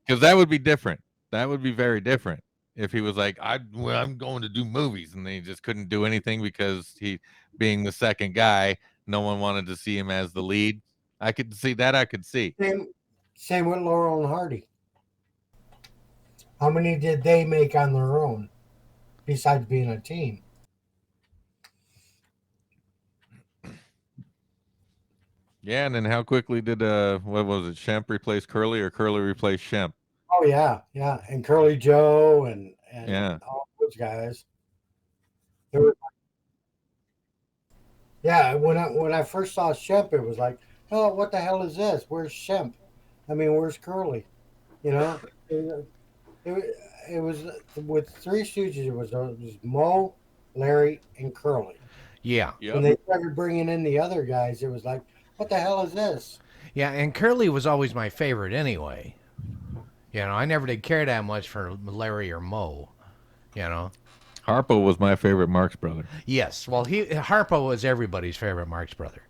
Because that would be different. That would be very different if he was like, I'm going to do movies, and he just couldn't do anything because he, being the second guy, no one wanted to see him as the lead. I could see that. I could see. Same with Laurel and Hardy. How many did they make on their own besides being a team? Yeah, and then how quickly did what was it? Shemp replace Curly, or Curly replace Shemp? Oh yeah, yeah, and Curly Joe and Yeah. all those guys. There was, yeah, when I first saw Shemp, it was like, oh, what the hell is this? Where's Shemp? I mean, where's Curly? You know, it, it was with Three Stooges. It was Mo, Larry, and Curly. Yeah. When Yep. they started bringing in the other guys, it was like, what the hell is this? Yeah, and Curly was always my favorite anyway. You know, I never did care that much for Larry or Mo. You know. Harpo was my favorite Marx brother. Yes. Well, Harpo was everybody's favorite Marx brother.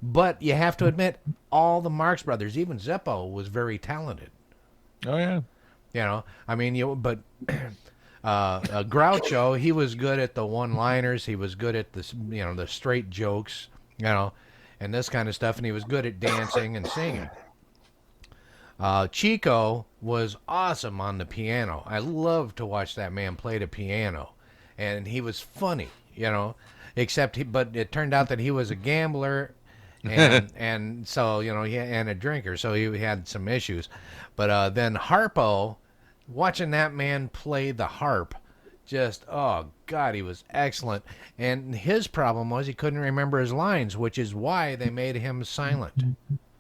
But you have to admit, all the Marx brothers, even Zeppo, was very talented. Oh yeah. You know, I mean, but Groucho, he was good at the one-liners. He was good at the straight jokes, and this kind of stuff. And he was good at dancing and singing. Chico was awesome on the piano. I loved to watch that man play the piano, and he was funny, but it turned out that he was a gambler, and so and a drinker, so he had some issues. But then Harpo, watching that man play the harp, oh God, he was excellent. And his problem was he couldn't remember his lines, which is why they made him silent.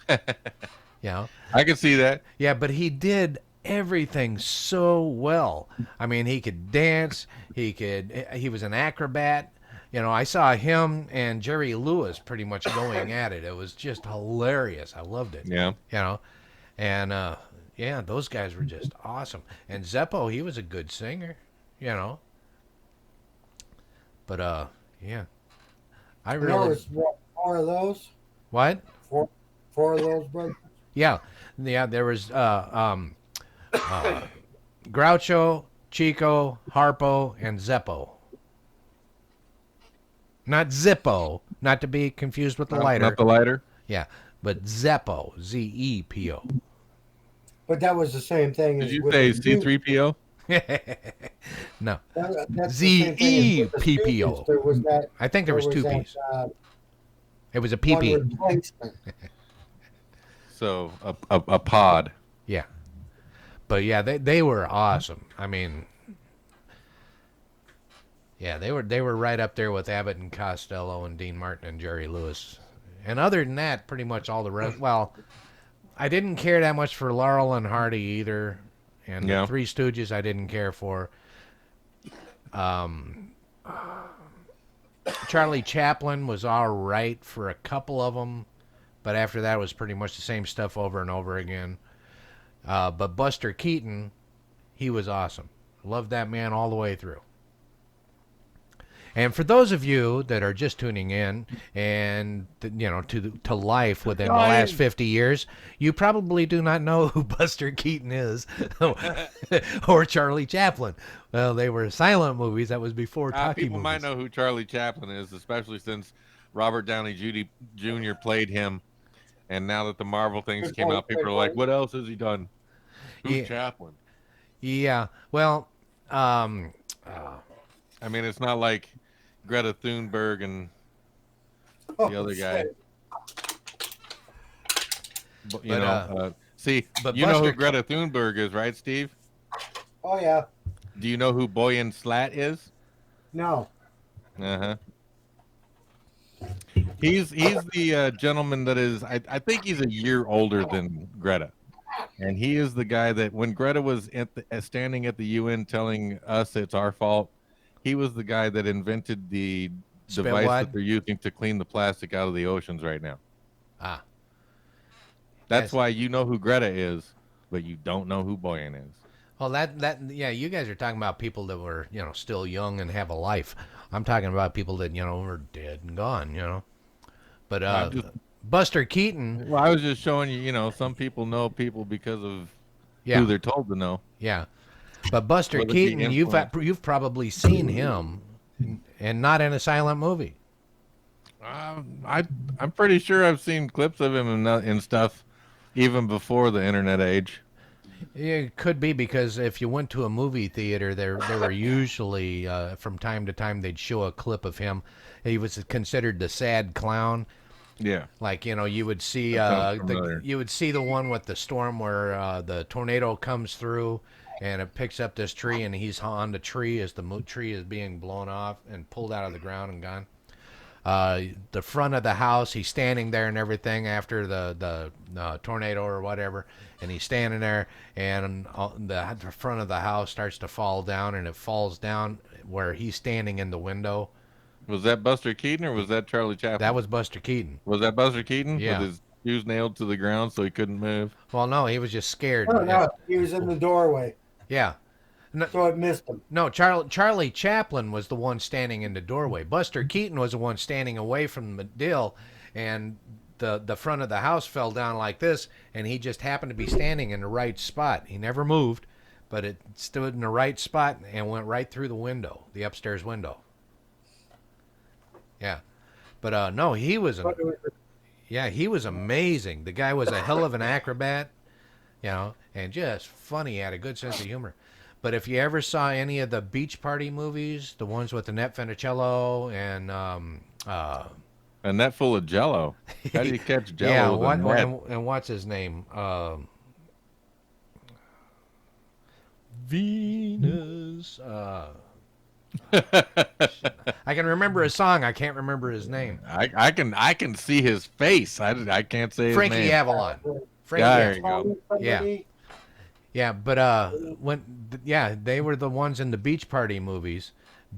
I can see that. Yeah, but he did everything so well. I mean, he could dance. He was an acrobat. I saw him and Jerry Lewis pretty much going at it. It was just hilarious. I loved it. Yeah. And yeah, those guys were just awesome. And Zeppo, he was a good singer. But yeah, I And really. there was what, four of those. What? Four of those brothers. Yeah. There was Groucho, Chico, Harpo, and Zeppo. Not Zippo, not to be confused with the lighter. Not the lighter. Yeah, but Zeppo, Z-E-P-O. But that was the same thing. Did as you with say the C3PO? No, that's the same thing as with the Z-E-P-P-O. Stooges. There was that. I think there was two that, P's. It was a one PP. replacement. So a pod. Yeah. But yeah, they were awesome. I mean, yeah, they were right up there with Abbott and Costello and Dean Martin and Jerry Lewis. And other than that, pretty much all the rest. Well, I didn't care that much for Laurel and Hardy either, and the Three Stooges I didn't care for. Charlie Chaplin was all right for a couple of them, but after that it was pretty much the same stuff over and over again. But Buster Keaton, he was awesome. Loved that man all the way through. And for those of you that are just tuning in and to life within the last 50 years, you probably do not know who Buster Keaton is or Charlie Chaplin. Well, they were silent movies. That was before talkie People movies. might know who Charlie Chaplin is, especially since Robert Downey Jr. played him. And now that the Marvel things came out, people are like, what else has he done? Who's Chaplin? Yeah, well, I mean, it's not like Greta Thunberg and the other guy. See, but you know who Greta Thunberg is, right, Steve? Oh yeah. Do you know who Boyan Slat is? No. Uh-huh. He's the gentleman that is, I think he's a year older than Greta. And he is the guy that when Greta was standing at the UN telling us it's our fault, he was the guy that invented the device that they're using to clean the plastic out of the oceans right now. Ah. That's why you know who Greta is, but you don't know who Boyan is. Well, yeah, you guys are talking about people that were, still young and have a life. I'm talking about people that, were dead and gone, But Buster Keaton. Well, I was just showing you, some people know people because of Yeah. who they're told to know. Yeah. But Buster Whether he Keaton, influenced- you've probably seen him, and not in a silent movie. I'm pretty sure I've seen clips of him and stuff, even before the internet age. It could be because if you went to a movie theater, there were usually from time to time they'd show a clip of him. He was considered the sad clown. Yeah, Like, you know, you would see That sounds familiar. you would see the one with the storm where the tornado comes through and it picks up this tree, and he's on the tree as the tree is being blown off and pulled out of the ground and gone. The front of the house, he's standing there and everything after the tornado or whatever, and he's standing there, and the front of the house starts to fall down, and it falls down where he's standing in the window. Was that Buster Keaton or was that Charlie Chaplin? That was Buster Keaton. Was that Buster Keaton? Yeah. With his shoes nailed to the ground so he couldn't move. Well, no, he was just scared. Oh, no, he was in the doorway, Yeah. so it missed him. No, Charlie Chaplin was the one standing in the doorway. Buster Keaton was the one standing away from the deal, and the front of the house fell down like this, and he just happened to be standing in the right spot. He never moved, but it stood in the right spot and went right through the window, the upstairs window. Yeah. But no, he was he was amazing. The guy was a hell of an acrobat, you know, and just funny. He had a good sense of humor. But if you ever saw any of the beach party movies, the ones with Annette Funicello and A net full of Jello. How do you catch Jello? with a net? and what's his name? Venus. I can remember his song. I can't remember his name. I can see his face. I can't say his Frankie name. Avalon. Frankie There Avalon. you go. Yeah. Yeah, but they were the ones in the beach party movies,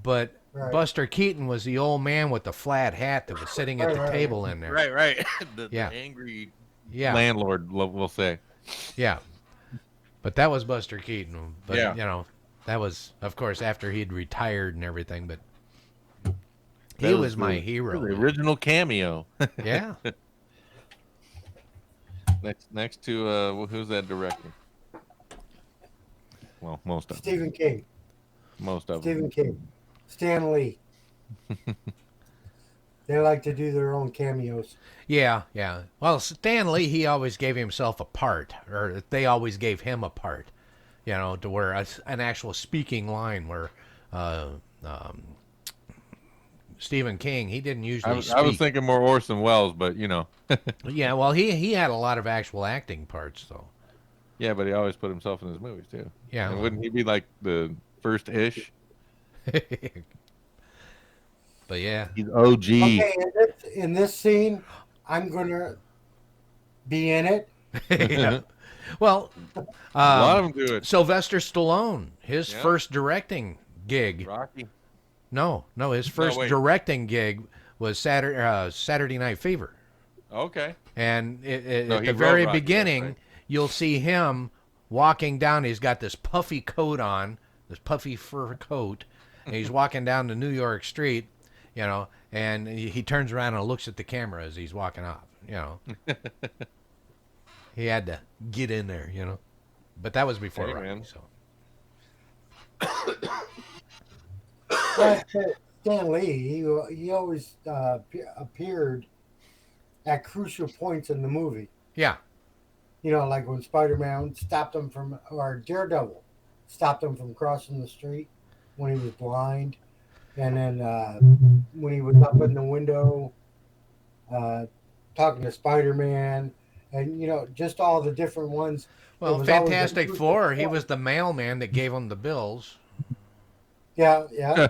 but Right. Buster Keaton was the old man with the flat hat that was sitting at the Right. table in there. Right. the Yeah. angry Yeah, landlord, we'll say. yeah. But that was Buster Keaton. But Yeah. you know, that was of course after he'd retired and everything. But he That was my the hero. original cameo. Yeah. Next to who's that director? Well, most of them. Stephen King. Most of them. Stephen King. Stan Lee. They like to do their own cameos. Yeah, yeah. Well, Stan Lee, he always gave himself a part, or they always gave him a part, you know, to where an actual speaking line where Stephen King, he didn't usually speak. I was thinking more Orson Welles, but you know. Yeah, well, he had a lot of actual acting parts, though. Yeah, but he always put himself in his movies too. Yeah. And wouldn't he be like the first ish? But yeah. He's OG. Okay, in this scene, I'm gonna be in it. Yeah. Well, A lot of them do it. Sylvester Stallone, his Yeah. first directing gig. Rocky. No, his first wait. directing gig was Saturday Night Fever. Okay. And No, at he the wrote very Rocky, beginning, that's right. you'll see him walking down. He's got this puffy coat on, this puffy fur coat, and he's walking down the New York street, you know, and he turns around and looks at the camera as he's walking off, you know. He had to get in there, you know. But that was before Hey, Rocky, man. so. But Stan Lee, he always appeared at crucial points in the movie. Yeah. You know, like when Spider-Man stopped him from, or Daredevil stopped him from crossing the street when he was blind. And then when he was up in the window talking to Spider-Man. And, you know, just all the different ones. Well, It was always Fantastic a crucial Four, he point. was the mailman that gave him the bills. Yeah.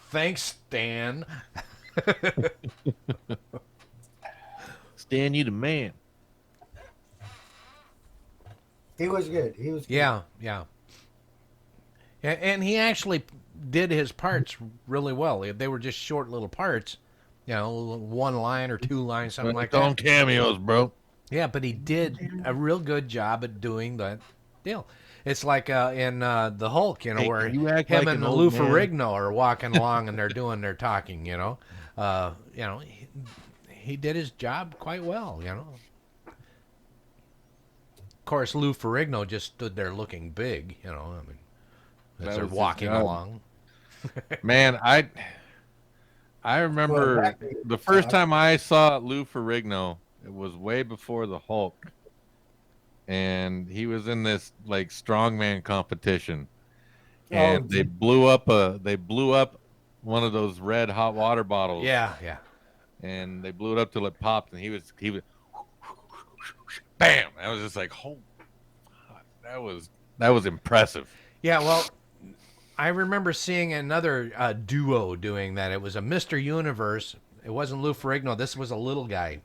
Thanks, Stan. Stan, you the man. He was good. He was good. Yeah. And he actually did his parts really well. They were just short little parts, you know, one line or two lines, something like On that. cameos, bro. Yeah, but he did a real good job at doing that deal. It's like in the Hulk, you know, Hey, where you act him like and an old Lou man. Ferrigno are walking along and they're doing their talking, you know. He did his job quite well, you know. course, Lou Ferrigno just stood there looking big, you know. I mean, as That they're was his walking job. along. Man, I remember the first time I saw Lou Ferrigno, it was way before the Hulk, and he was in this like strongman competition, and Oh, they blew up one of those red hot water bottles, Yeah. and they blew it up till it popped, and he was bam! I was just like, oh, that was impressive. Yeah, well, I remember seeing another duo doing that. It was a Mr. Universe. It wasn't Lou Ferrigno. This was a little guy.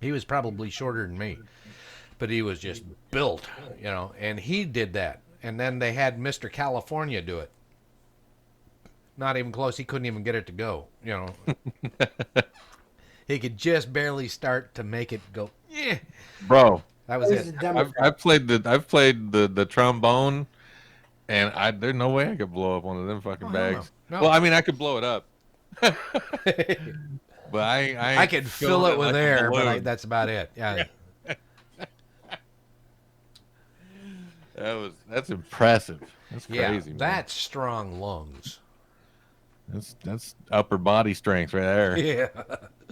He was probably shorter than me, but he was just built, you know, and he did that. And then they had Mr. California do it. Not even close. He couldn't even get it to go, you know. He could just barely start to make it go. Yeah, Bro, that was it. I've played the trombone, and there's no way I could blow up one of them fucking bags. No. Well, I mean, I could blow it up, but I I could fill it with like air, but that's about it. Yeah. That's impressive. That's Yeah, crazy. Man. that's strong lungs. That's upper body strength right there. Yeah.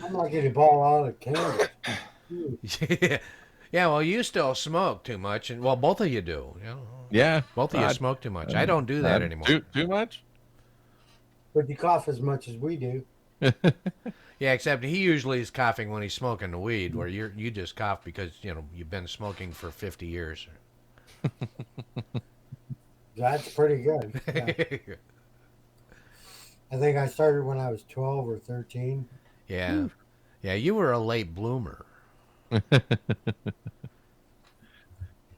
I'm not getting ball out of candles. Yeah. Yeah, well, you still smoke too much, and well, both of you do. You know, Yeah, both of you smoke too much. I don't do that anymore. Too much? But you cough as much as we do. Yeah, except he usually is coughing when he's smoking the weed, where you just cough because you know you've been smoking for 50 years. That's pretty good. Yeah. I think I started when I was 12 or 13. Yeah, yeah, you were a late bloomer.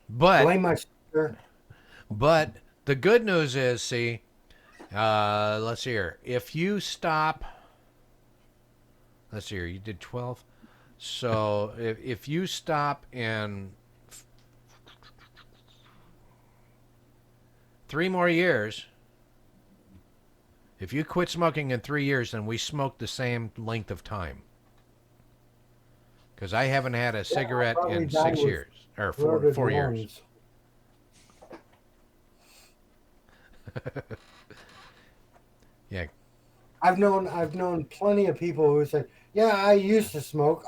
Blame my sister. But the good news is, see, let's see here. If you stop, let's see here, you did 12. So if you stop in 3 more years, if you quit smoking in 3 years, then we smoke the same length of time. Because I haven't had a cigarette in 6 years, or 4 years. Yeah. I've known plenty of people who say, "Yeah, I used to smoke,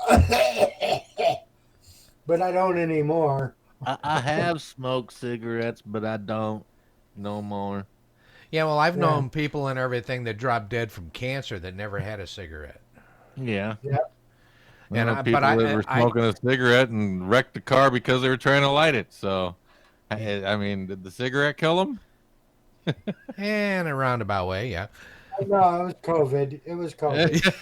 but I don't anymore." I have smoked cigarettes, but I don't no more. Yeah, well, I've known people and everything that dropped dead from cancer that never had a cigarette. Yeah. Yeah. And people that were smoking a cigarette and wrecked the car because they were trying to light it. So, I mean, did the cigarette kill them? In a roundabout way, yeah. No, it was COVID. It was COVID.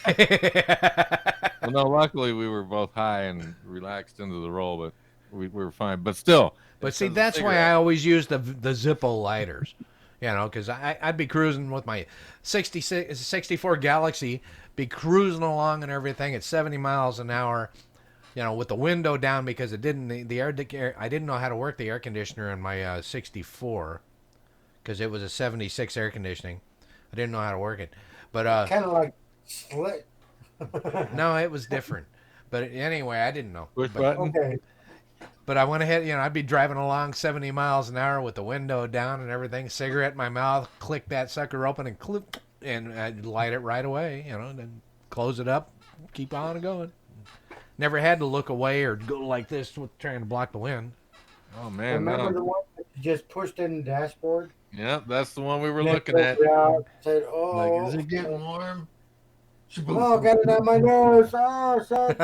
Well, no, luckily we were both high and relaxed into the roll, but we were fine. But still. But see, that's why I always use the Zippo lighters. You know, because I'd be cruising with my 64 Galaxy, be cruising along and everything at 70 miles an hour, you know, with the window down because it didn't I didn't know how to work the air conditioner in my 64 because it was a 76 air conditioning. I didn't know how to work it, but kind of like slit. No, it was different. But anyway, I didn't know. Push button. Okay. But I went ahead, you know, I'd be driving along 70 miles an hour with the window down and everything, cigarette in my mouth, click that sucker open and clip, and I'd light it right away, you know, and then close it up, keep on going. Never had to look away or go like this with trying to block the wind. Oh, man. Remember the one that you just pushed in the dashboard? Yeah, that's the one we were looking at. Said, "Oh, like, is it getting warm? Oh, got it on my nose. Oh, son."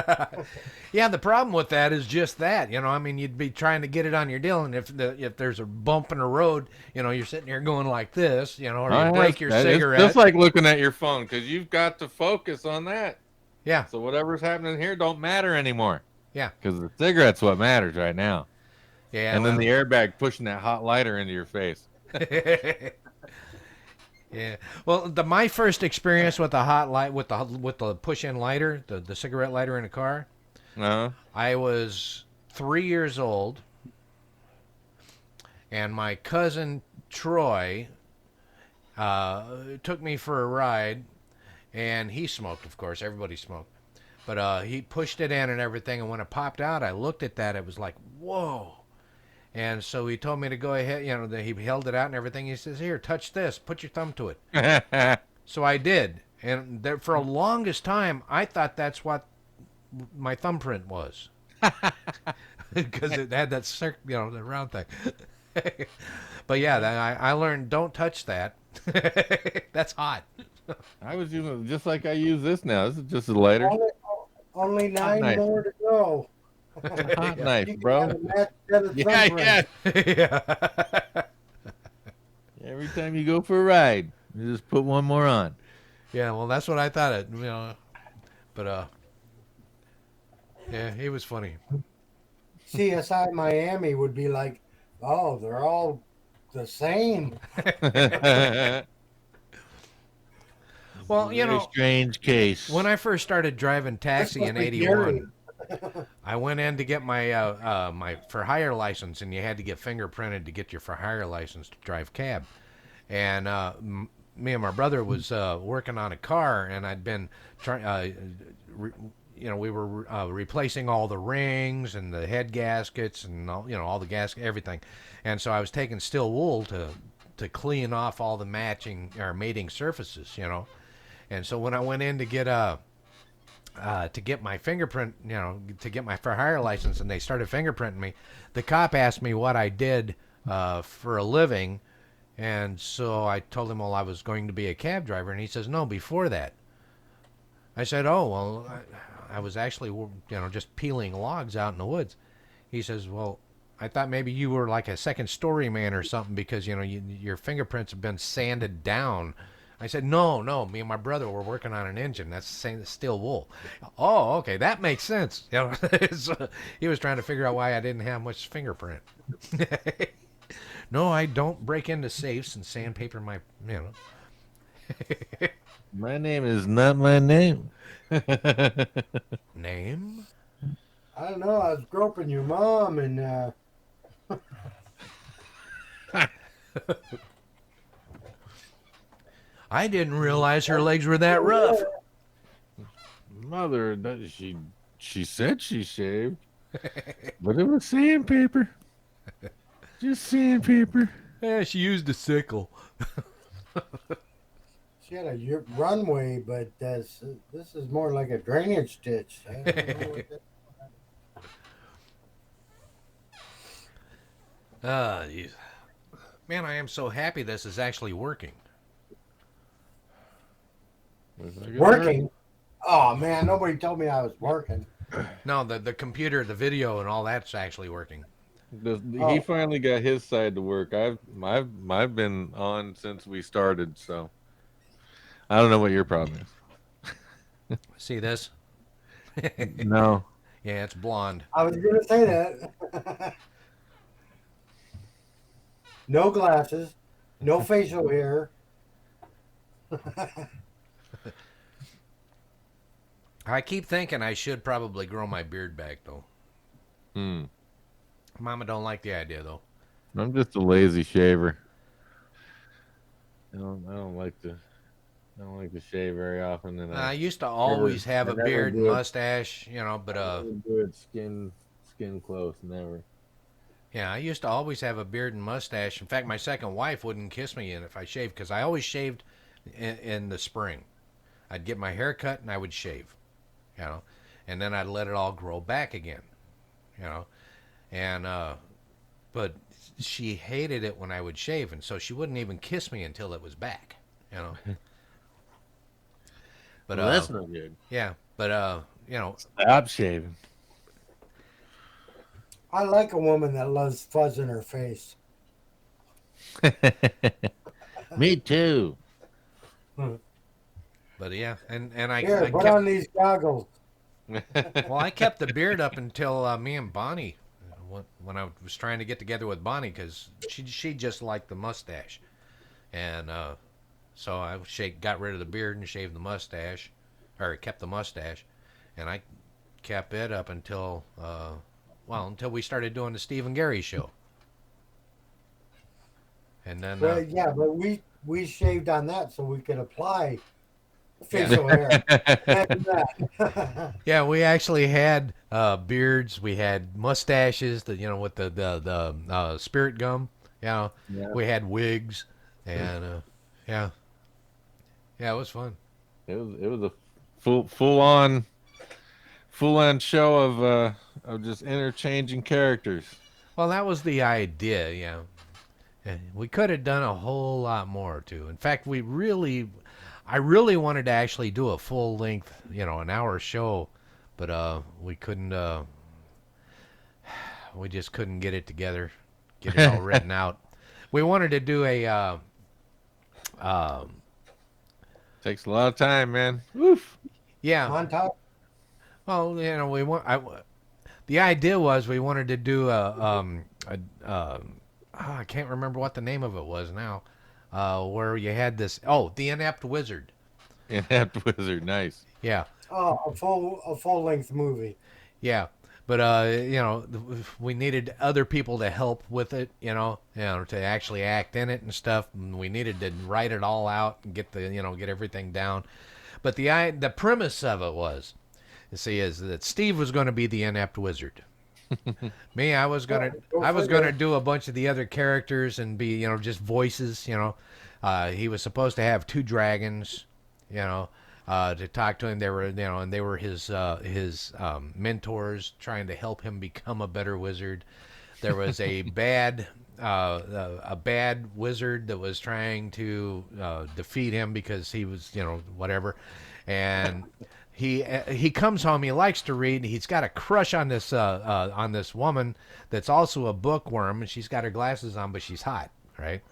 Yeah, the problem with that is just that, you know. I mean, you'd be trying to get it on your deal, and if there's a bump in the road, you know, you're sitting here going like this, you know, or you break your cigarette. It's just like looking at your phone because you've got to focus on that. Yeah. So whatever's happening here don't matter anymore. Yeah. Because the cigarette's what matters right now. Yeah. And then the airbag pushing that hot lighter into your face. Yeah. Well, my first experience with the hot light with the push-in lighter, the cigarette lighter in a car. I was 3 years old, and my cousin Troy took me for a ride, and he smoked, of course. Everybody smoked. But he pushed it in and everything, and when it popped out, I looked at that. It was like, whoa. And so he told me to go ahead. He held it out and everything. He says, "Here, touch this. Put your thumb to it." So I did, and there, for a longest time, I thought that's what my thumbprint was, because it had that the round thing. But yeah, I learned don't touch that. That's hot. I was using just like I use this now. This is just a lighter. Only Hot 9 knife. more to go. Hot knife, You can bro. have a match set of Yeah, thumbprints. Yeah. Every time you go for a ride, you just put one more on. Yeah, well, that's what I thought. But yeah, he was funny. CSI Miami would be like, oh, they're all the same. Well, Very strange case. when I first started driving taxi in Especially Gary. '81, I went in to get my my for hire license, and you had to get fingerprinted to get your for hire license to drive cab. And me and my brother was working on a car, and I'd been trying. We were replacing all the rings and the head gaskets and all the gasket, everything. And so I was taking steel wool to clean off all the matching or mating surfaces, And so when I went in to get my fingerprint, to get my for hire license, and they started fingerprinting me, the cop asked me what I did for a living, and so I told him, well, I was going to be a cab driver, and he says, no, before that. I said, oh, well, I was actually, just peeling logs out in the woods. He says, well, I thought maybe you were like a second story man or something because, your fingerprints have been sanded down. I said, no, me and my brother were working on an engine. That's steel wool. Oh, okay, that makes sense. So he was trying to figure out why I didn't have much fingerprint. No, I don't break into safes and sandpaper my. My name is not my name. Name? I don't know. I was groping your mom, and I didn't realize her legs were that rough. Mother, she said she shaved, but it was sandpaper. Just sandpaper. Yeah, she used a sickle. she had a runway, but this is more like a drainage ditch. I don't know what that- Man, I am so happy this is actually working. Working? Oh man, nobody told me I was working. No, the computer, the video, and all that's actually working. He finally got his side to work. I've been on since we started, so I don't know what your problem is. See this? No. Yeah, it's blonde. I was gonna say that. No glasses, no facial hair. I keep thinking I should probably grow my beard back, though. Mama don't like the idea, though. I'm just a lazy shaver. I don't like to shave very often. And I used to always have a beard and mustache, but do it skin close, never. Yeah, I used to always have a beard and mustache. In fact, my second wife wouldn't kiss me if I shaved because I always shaved in the spring. I'd get my hair cut and I would shave, and then I'd let it all grow back again, and but she hated it when I would shave, and so she wouldn't even kiss me until it was back, But well, that's no good. Yeah, but stop shaving. I like a woman that loves fuzz in her face. Me too. But yeah, and I Here, put kept, on these goggles. well, I kept the beard up until me and Bonnie, when I was trying to get together with Bonnie, because she just liked the mustache, and so I got rid of the beard and shaved the mustache, or kept the mustache, and I kept it up until until we started doing the Steve and Gary show, and then Well, yeah, but we shaved on that so we could apply facial hair. Imagine that. Yeah, we actually had beards. We had mustaches. With the spirit gum. Yeah. We had wigs, and yeah, yeah, it was fun. It was a full on show of just interchanging characters. Well, that was the idea. Yeah, and we could have done a whole lot more too. In fact, I really wanted to actually do a full length, an hour show, but we couldn't. We just couldn't get it together, get it all written out. We wanted to do a. Takes a lot of time, man. Woof. Yeah. On top. Well, we want. The idea was we wanted to do I can't remember what the name of it was now, where you had this. Oh, the Inept Wizard. Inept Wizard, nice. Yeah. Oh, a full length movie. Yeah. But we needed other people to help with it, to actually act in it and stuff. And we needed to write it all out and get get everything down. But the premise of it was, is that Steve was going to be the Inept Wizard. Me, I was gonna do a bunch of the other characters and be, just voices. He was supposed to have two dragons, to talk to him. They were, and they were his mentors, trying to help him become a better wizard. There was a bad wizard that was trying to defeat him because he was, whatever, and. He comes home. He likes to read. He's got a crush on this woman that's also a bookworm, and she's got her glasses on, but she's hot, right?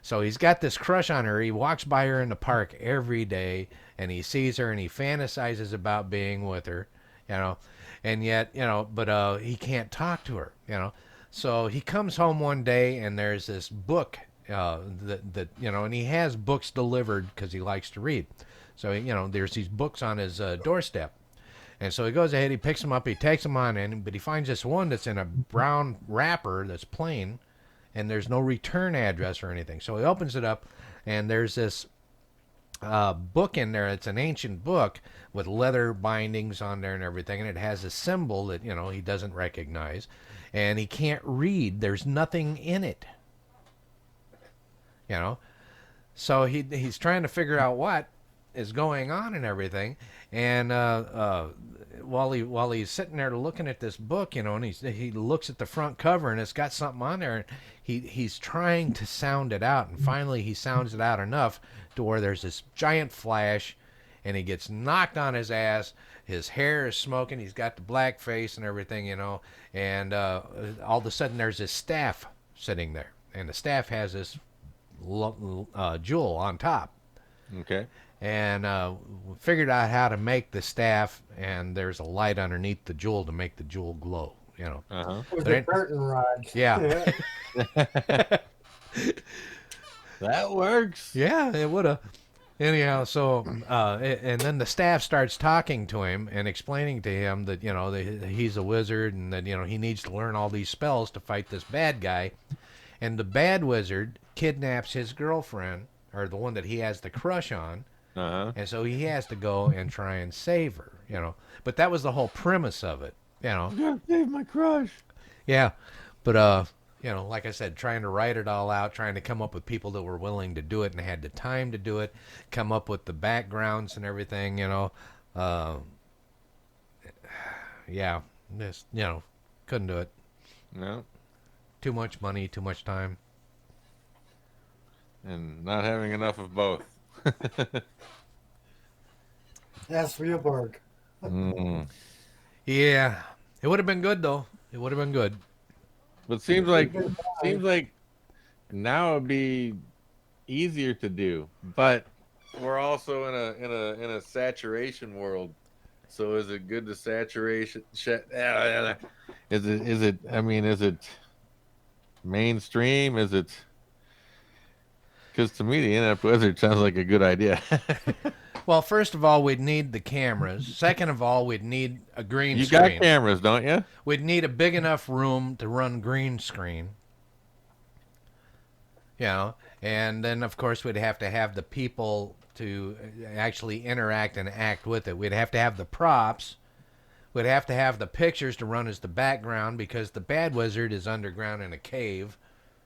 So he's got this crush on her. He walks by her in the park every day, and he sees her, and he fantasizes about being with her, and yet, but he can't talk to her, So he comes home one day, and there's this book that and he has books delivered because he likes to read. So, there's these books on his doorstep. And so he goes ahead, he picks them up, he takes them on in, but he finds this one that's in a brown wrapper that's plain, and there's no return address or anything. So he opens it up, and there's this book in there. It's an ancient book with leather bindings on there and everything, and it has a symbol that, he doesn't recognize. And he can't read. There's nothing in it. So he's trying to figure out what is going on and everything, and while he's sitting there looking at this book, and he looks at the front cover and it's got something on there, and he's trying to sound it out, and finally he sounds it out enough to where there's this giant flash, and he gets knocked on his ass. His hair is smoking. He's got the black face and everything, and all of a sudden there's this staff sitting there, and the staff has this jewel on top. Okay. And figured out how to make the staff, and there's a light underneath the jewel to make the jewel glow, Uh-huh. With the curtain rods. Yeah. That works. Yeah, it would have. Anyhow, so and then the staff starts talking to him and explaining to him that that he's a wizard, and that he needs to learn all these spells to fight this bad guy. And the bad wizard kidnaps his girlfriend, or the one that he has the crush on. Uh-huh. And so he has to go and try and save her, But that was the whole premise of it, You gotta save my crush. Yeah, but like I said, trying to write it all out, trying to come up with people that were willing to do it and had the time to do it, come up with the backgrounds and everything, yeah, just couldn't do it. No. Too much money, too much time. And not having enough of both. That's Spielberg. Yeah, it would have been good though. It would have been good. But seems like now it'd be easier to do. But we're also in a saturation world. So is it good to saturation? Is it? I mean, is it mainstream? Is it? Because to me, the Inept Wizard sounds like a good idea. Well, first of all, we'd need the cameras. Second of all, we'd need a green You screen. got cameras, don't you? We'd need a big enough room to run green screen. And then, of course, we'd have to have the people to actually interact and act with it. We'd have to have the props. We'd have to have the pictures to run as the background because the Bad Wizard is underground in a cave,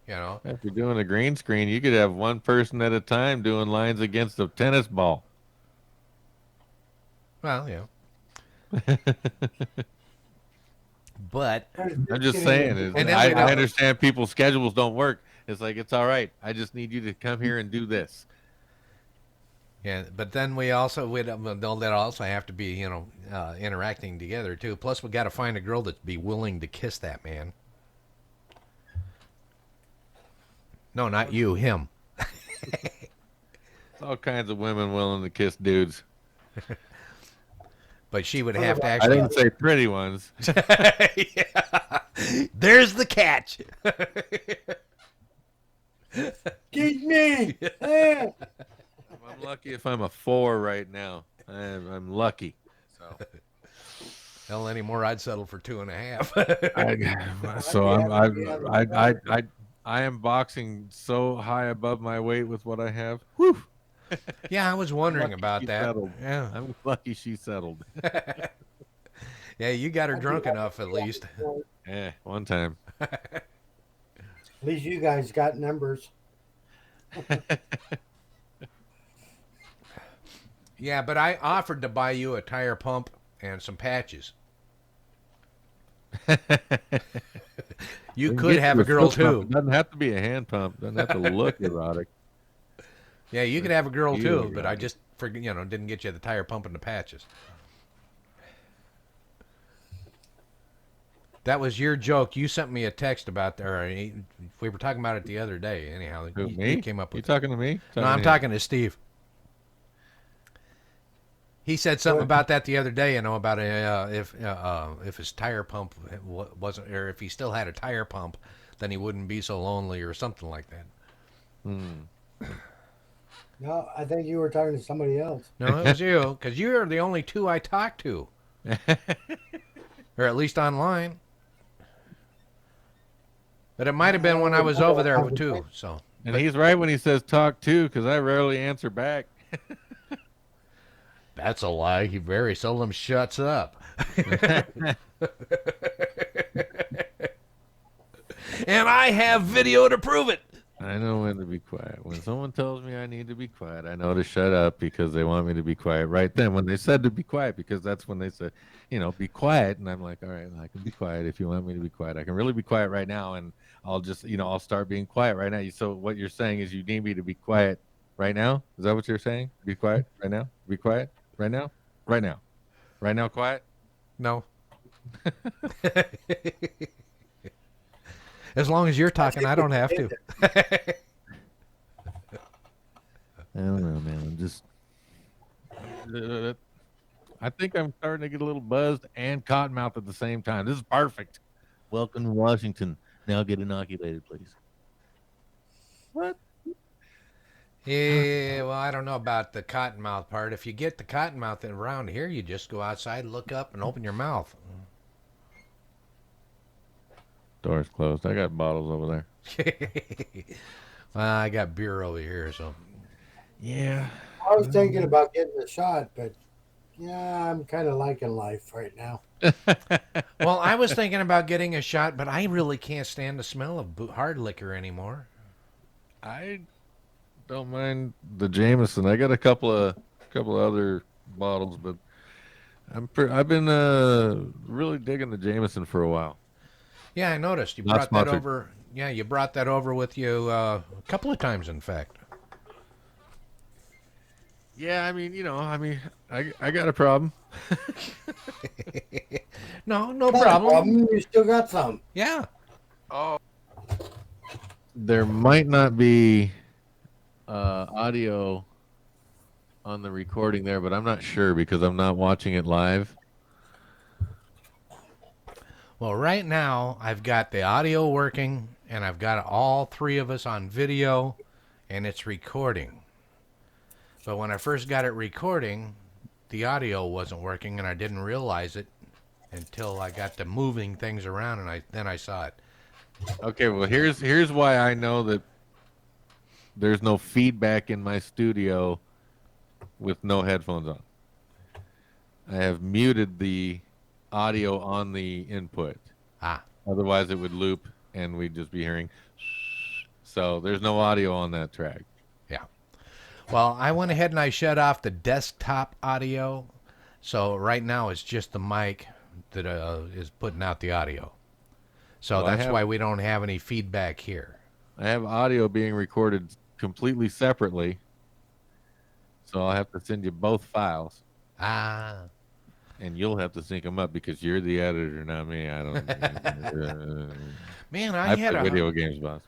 you know. If you're doing a green screen, you could have one person at a time doing lines against a tennis ball. Well, yeah. But I'm just saying, I understand people's schedules don't work. It's like, it's all right. I just need you to come here and do this. yeah, but then we also they'll also have to be, you know, interacting together too. Plus, we got to find a girl that'd be willing to kiss that man. No, not you, him. All kinds of women willing to kiss dudes. But she would have to I actually. didn't say pretty ones. Yeah. There's the catch. Get me! Hey! I'm lucky if I'm a 4 right now. I'm lucky. So. Hell, anymore, I'd settle for 2.5. I am boxing so high above my weight with what I have. Whew. Yeah, I was wondering about that. Settled. Yeah, I'm lucky she settled. yeah, you got her drunk enough at least. Yeah, one time. At least you guys got numbers. Yeah, but I offered to buy you a tire pump and some patches. You could have a girl too. It doesn't have to be a hand pump. Doesn't have to look erotic. Yeah, you could have a girl too, but I just didn't get you the tire pump and the patches. That was your joke. You sent me a text about that. Or we were talking about it the other day. Anyhow, Who, me? You came up with. You talking to me? No, I'm talking to Steve. He said something about that the other day. About if his tire pump wasn't, or if he still had a tire pump, then he wouldn't be so lonely, or something like that. No, I think you were talking to somebody else. No, it was you, because you're the only two I talked to, or at least online. But it might have been when I was over there too. So, and he's right when he says talk to, because I rarely answer back. That's a lie. He very seldom shuts up. And I have video to prove it. I know when to be quiet. When someone tells me I need to be quiet, I know to shut up because they want me to be quiet right then. When they said to be quiet, because that's when they said, be quiet. And I'm like, all right, I can be quiet if you want me to be quiet. I can really be quiet right now. And I'll just, I'll start being quiet right now. So what you're saying is you need me to be quiet right now? Is that what you're saying? Be quiet right now? Be quiet right now? Right now? Right now, quiet? No. As long as you're talking, I don't have to. I don't know, man. I'm just... I think I'm starting to get a little buzzed and cottonmouth at the same time. This is perfect. Welcome to Washington. Now get inoculated, please. What? Yeah, well, I don't know about the cottonmouth part. If you get the cottonmouth around here, you just go outside, look up, and open your mouth. Door's closed. I got bottles over there. Well, I got beer over here, so. Yeah. I was thinking about getting a shot, but yeah, I'm kind of liking life right now. Well, I was thinking about getting a shot, but I really can't stand the smell of hard liquor anymore. I don't mind the Jameson. I got a couple of other bottles, but I've been really digging the Jameson for a while. Yeah, I noticed you brought that over. Yeah, you brought that over with you a couple of times, in fact. Yeah, I got a problem. No problem. You still got some. Yeah. Oh. There might not be audio on the recording there, but I'm not sure because I'm not watching it live. Well, right now, I've got the audio working, and I've got all three of us on video, and it's recording. But when I first got it recording, the audio wasn't working, and I didn't realize it until I got to moving things around, and then I saw it. Okay, well, here's why I know that there's no feedback in my studio with no headphones on. I have muted the audio on the input. Ah, Otherwise, it would loop and we'd just be hearing. So there's no audio on that track. yeah. Well, I went ahead and I shut off the desktop audio. So right now it's just the mic that is putting out the audio. So Well, that's why we don't have any feedback here. I have audio being recorded completely separately. So I'll have to send you both files. Ah. And you'll have to sync them up because you're the editor, not me. I don't. Man, I had play a video games, boss.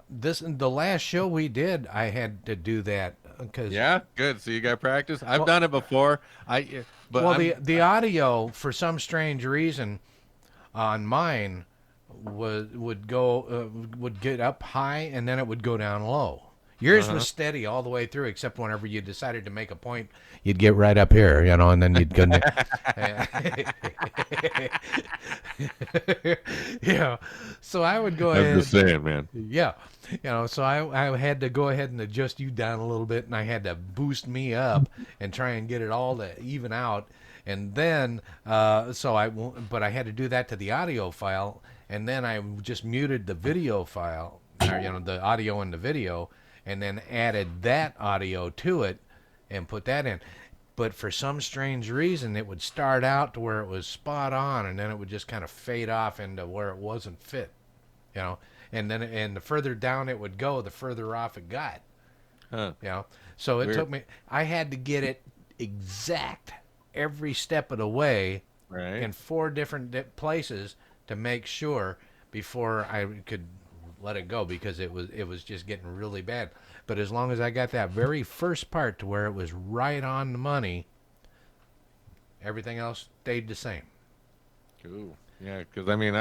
the last show we did, I had to do that because Yeah, good. So you got practice. I've done it before. The audio for some strange reason on mine would get up high and then it would go down low. Yours was steady all the way through, except whenever you decided to make a point, you'd get right up here, and then you'd go. Yeah, so I would go ahead. I'm just saying, man. Yeah, so I had to go ahead and adjust you down a little bit, and I had to boost me up and try and get it all to even out. And then, but I had to do that to the audio file, and then I just muted the video file, or, the audio and the video, and then added that audio to it and put that in. But for some strange reason, it would start out to where it was spot on, and then it would just kind of fade off into where it wasn't fit, And then the further down it would go, the further off it got. Huh. So it Weird. took me. I had to get it exact every step of the way Right. in 4 different places to make sure before I could let it go, because it was just getting really bad. But as long as I got that very first part to where it was right on the money, everything else stayed the same. Cool. Yeah, because I mean,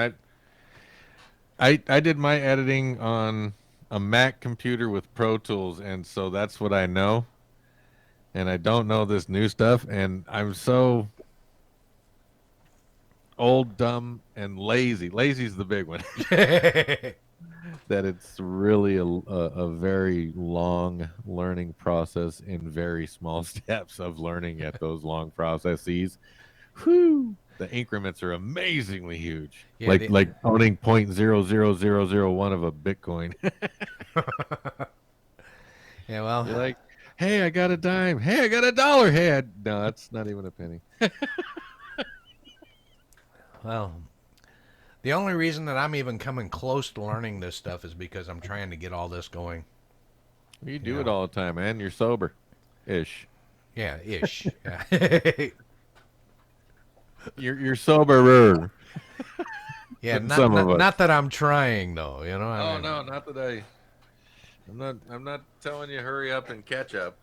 I did my editing on a Mac computer with Pro Tools, and so that's what I know. And I don't know this new stuff, and I'm so old, dumb, and lazy. Lazy's the big one. That it's really a very long learning process in very small steps of learning at those long processes. Whew. The increments are amazingly huge. Yeah, like owning 0.00001 of a Bitcoin. Yeah, well, You're like, hey, I got a dime. Hey, I got $1. Hey, no, that's not even a penny. well, the only reason that I'm even coming close to learning this stuff is because I'm trying to get all this going. You do it all the time, man. You're sober, ish. Yeah, ish. Yeah. You're soberer. Yeah, Than some of us. not that I'm trying though, Oh no, not today. I'm not telling you hurry up and catch up.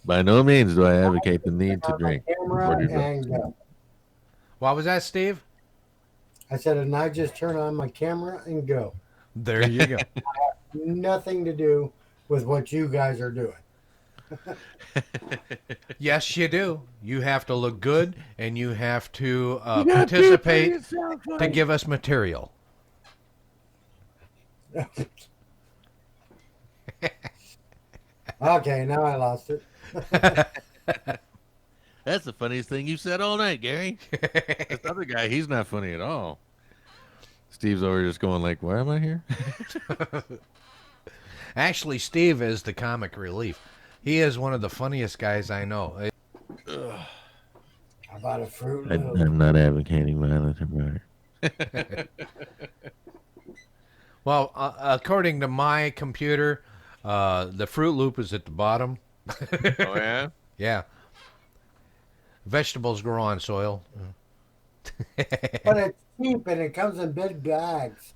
By no means do I advocate the need to drink. Camera and go. What was that, Steve? I said, and I just turn on my camera and go. There you go. Nothing to do with what you guys are doing. Yes, you do. You have to look good, and you have to participate to give us material. Okay, now I lost it. That's the funniest thing you said all night, Gary. This other guy, he's not funny at all. Steve's over just going like, why am I here? Actually, Steve is the comic relief. He is one of the funniest guys I know. How about a Fruit I, Loop? I'm not advocating violence about it. Well, according to my computer, the Fruit Loop is at the bottom. Oh, yeah? Yeah. Vegetables grow on soil. But it's cheap and it comes in big bags.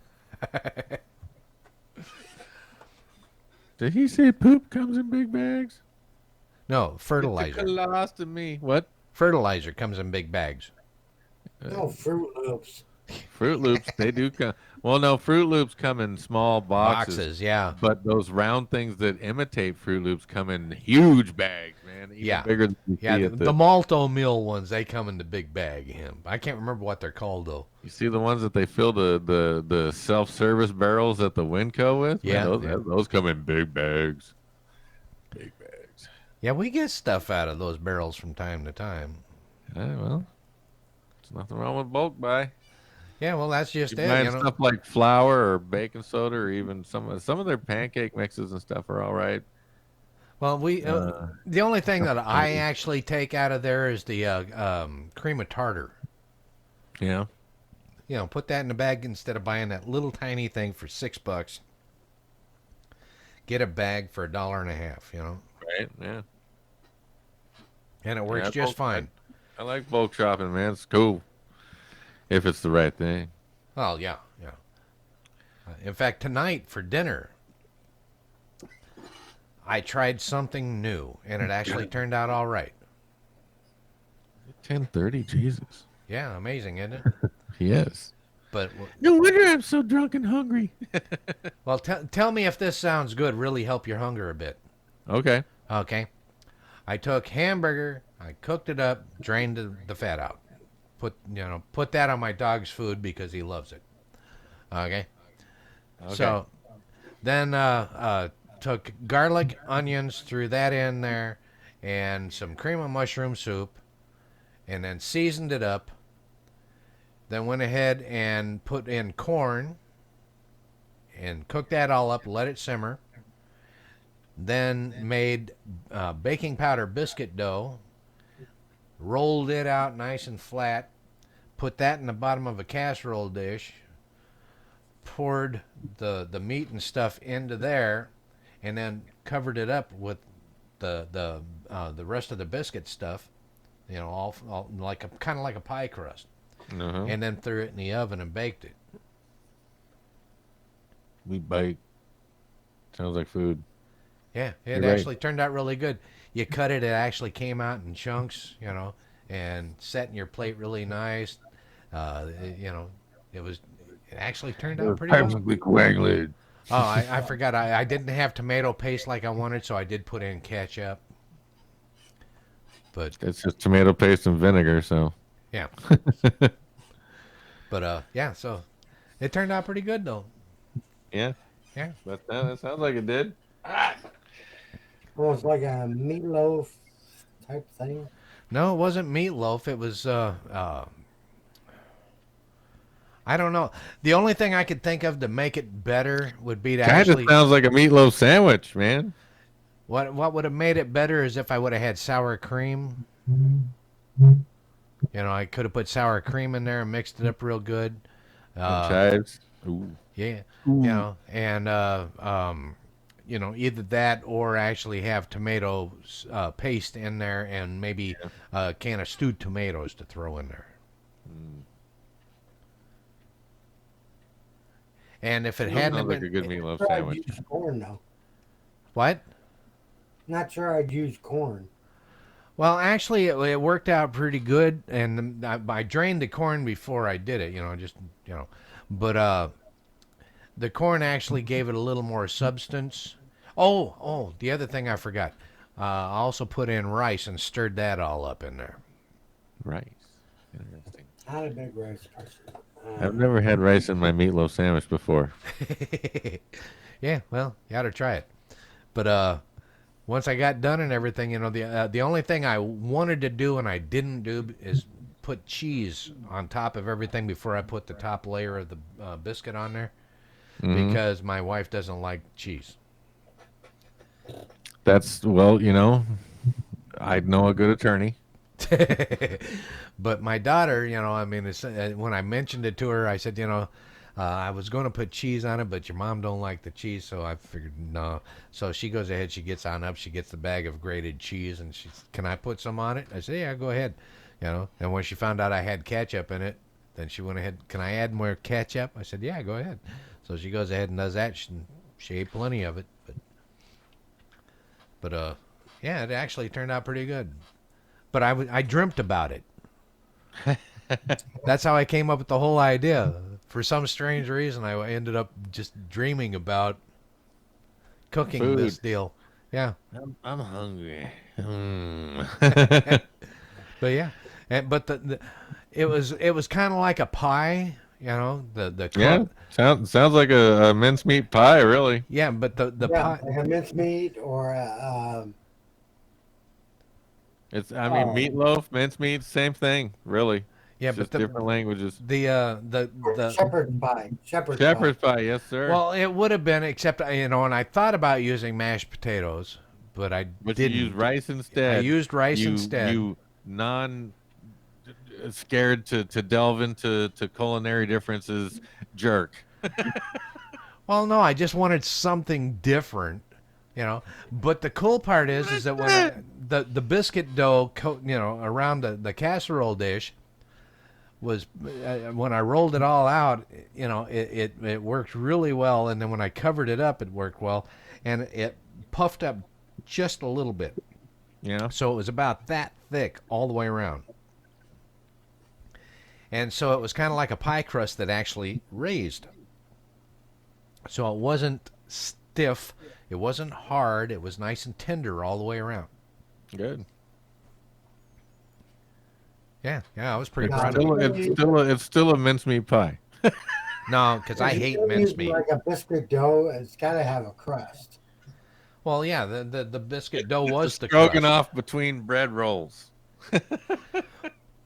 Did he say poop comes in big bags? No, fertilizer. Colostomy. What? Fertilizer comes in big bags. No Fruit Loops. Fruit Loops, they do come. Well, no, Fruit Loops come in small boxes. Yeah. But those round things that imitate Fruit Loops come in huge bags, man. Even Yeah. bigger than you Yeah, see the Malto Meal ones, they come in the big bag. I can't remember what they're called, though. You see the ones that they fill the self-service barrels at the Winco with? Yeah. Man, those come in big bags. Big bags. Yeah, we get stuff out of those barrels from time to time. Well, there's nothing wrong with bulk buy. Yeah, well, that's just You're it, buying stuff like flour or baking soda, or even some of their pancake mixes and stuff are all right. Well, the only thing that I Hey. actually take out of there is the cream of tartar. Yeah. Put that in the bag instead of buying that little tiny thing for $6. Get a bag for $1.50. Right. Yeah. And it works Yeah. just fine. I like bulk shopping, man. It's cool if it's the right thing. Well, yeah, yeah. In fact, tonight for dinner, I tried something new, and it actually turned out all right. 10:30. Jesus. Yeah, amazing, isn't it? Yes. But No wonder I'm so drunk and hungry. well, tell me if this sounds good. Really help your hunger a bit. Okay. Okay. I took hamburger, I cooked it up, drained the fat out. Put that on my dog's food because he loves it. Okay. So then took garlic, onions, threw that in there, and some cream of mushroom soup, and then seasoned it up. Then went ahead and put in corn and cooked that all up, let it simmer. Then made baking powder biscuit dough, rolled it out nice and flat, put that in the bottom of a casserole dish, poured the meat and stuff into there, and then covered it up with the rest of the biscuit stuff, all like kind of like a pie crust, and then threw it in the oven and baked it. We bake. Sounds like food. Yeah, it You're actually turned out really good. You cut it; it actually came out in chunks, and set in your plate really nice. It actually turned out pretty well. Perfectly coagulated. Oh, I forgot. I didn't have tomato paste like I wanted, so I did put in ketchup. But It's just tomato paste and vinegar, so. yeah. But yeah, so it turned out pretty good though. Yeah. Yeah. But that sounds like it did. Well, it's like a meatloaf type thing. No, it wasn't meatloaf. It was I don't know. The only thing I could think of to make it better would be to Kind of actually. sounds like a meatloaf sandwich, man. What would have made it better is if I would have had sour cream. I could have put sour cream in there and mixed it up real good. And chives. Ooh. Yeah, Ooh. and either that or actually have tomato paste in there and maybe a can of stewed tomatoes to throw in there. And if it hadn't Sounds like been a good meatloaf I'd sandwich. use corn though. what? Not sure I'd use corn. Well, actually, it worked out pretty good, and I drained the corn before I did it. But the corn actually gave it a little more substance. Oh, the other thing I forgot, I also put in rice and stirred that all up in there. Rice. Interesting. Not a big rice person. I've never had rice in my meatloaf sandwich before. Yeah, well, you ought to try it. But once I got done and everything, the only thing I wanted to do and I didn't do is put cheese on top of everything before I put the top layer of the biscuit on there because my wife doesn't like cheese. That's, well, I'd know a good attorney. But my daughter, when I mentioned it to her, I said, I was going to put cheese on it, but your mom don't like the cheese, so I figured no. So she goes ahead, she gets on up, she gets the bag of grated cheese, and she, can I put some on it? I said, yeah, go ahead. And when she found out I had ketchup in it, then she went ahead, can I add more ketchup? I said, yeah, go ahead. So she goes ahead and does that. She ate plenty of it, but yeah, it actually turned out pretty good. But I dreamt about it. That's how I came up with the whole idea. For some strange reason, I ended up just dreaming about cooking Food. this deal. Yeah. I'm hungry. But yeah, but it was kind of like a pie, You know, the Yeah, sounds like a mincemeat pie, really. yeah, but the Yeah, pie. like a mincemeat or I mean, meatloaf, mincemeat, same thing, really. Yeah, It's but just different languages. the shepherd's pie. Shepherd's pie. Shepherd's pie, yes, sir. well, it would have been, except and I thought about using mashed potatoes, but I But you use didn't. rice I instead. used rice You instead. you non scared to delve into culinary differences, jerk. Well, no, I just wanted something different, you know. But the cool part is that when the biscuit dough, around the casserole dish was when I rolled it all out, it worked really well, and then when I covered it up, it worked well, and it puffed up just a little bit, Yeah. so it was about that thick all the way around. And so it was kind of like a pie crust that actually raised. So it wasn't stiff, it wasn't hard, it was nice and tender all the way around. Good. Yeah, I was pretty It's proud of it. it's still a mincemeat pie. No, because I hate mincemeat. Like a biscuit dough, it's got to have a crust. Well, yeah, the biscuit dough was the Stroking crust. off between bread rolls.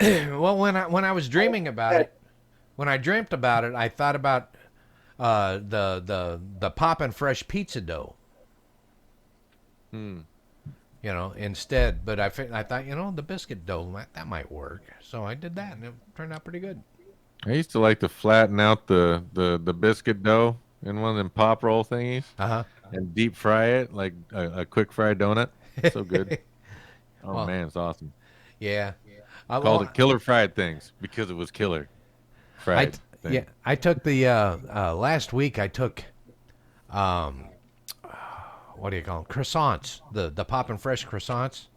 Well, when I was dreaming about it, I thought about the poppin' fresh pizza dough. Hmm. Instead. But I thought, the biscuit dough that might work. So I did that, and it turned out pretty good. I used to like to flatten out the biscuit dough in one of them pop roll thingies Uh and deep fry it like a quick fried donut. So good. Oh Well, man, it's awesome. yeah. Called it killer fried things because it was killer fried. Yeah. I took the last week. I took what do you call them? Croissants. The poppin' fresh croissants.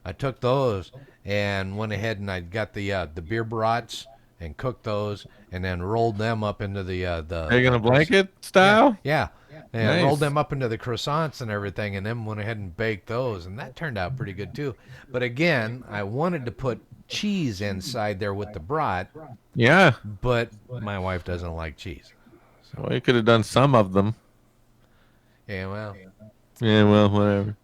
I took those and went ahead and I got the beer brats and cooked those and then rolled them up into the Egg in a blanket style. Yeah. And Nice. rolled them up into the croissants and everything, and then went ahead and baked those, and that turned out pretty good too. But again, I wanted to put cheese inside there with the brat, Yeah. but my wife doesn't like cheese. Well, you could have done some of them. Yeah, well. Yeah. Well, whatever.